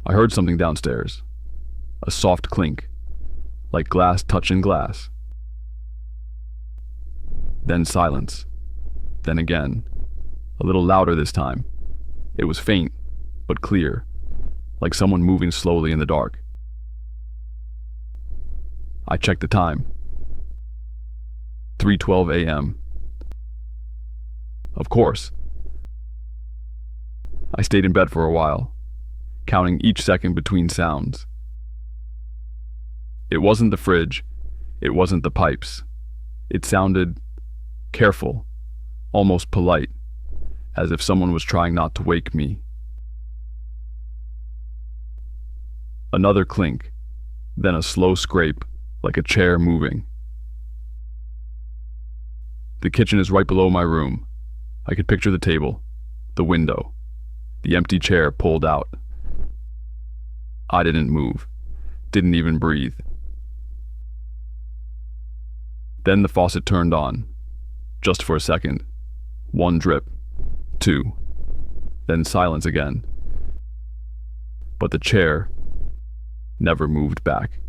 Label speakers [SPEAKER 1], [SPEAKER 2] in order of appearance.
[SPEAKER 1] I heard something downstairs. A soft clink, like glass touching glass. Then silence. Then again. A little louder this time. It was faint, but clear, like someone moving slowly in the dark. I checked the time. 3:12 a.m. Of course. I stayed in bed for a while, counting each second between sounds. It wasn't the fridge, it wasn't the pipes. It sounded careful, almost polite, as if someone was trying not to wake me. Another clink, then a slow scrape, like a chair moving. The kitchen is right below my room. I could picture the table, the window, the empty chair pulled out. I didn't move, didn't even breathe. Then the faucet turned on, just for a second. One drip, two, then silence again. But the chair never moved back.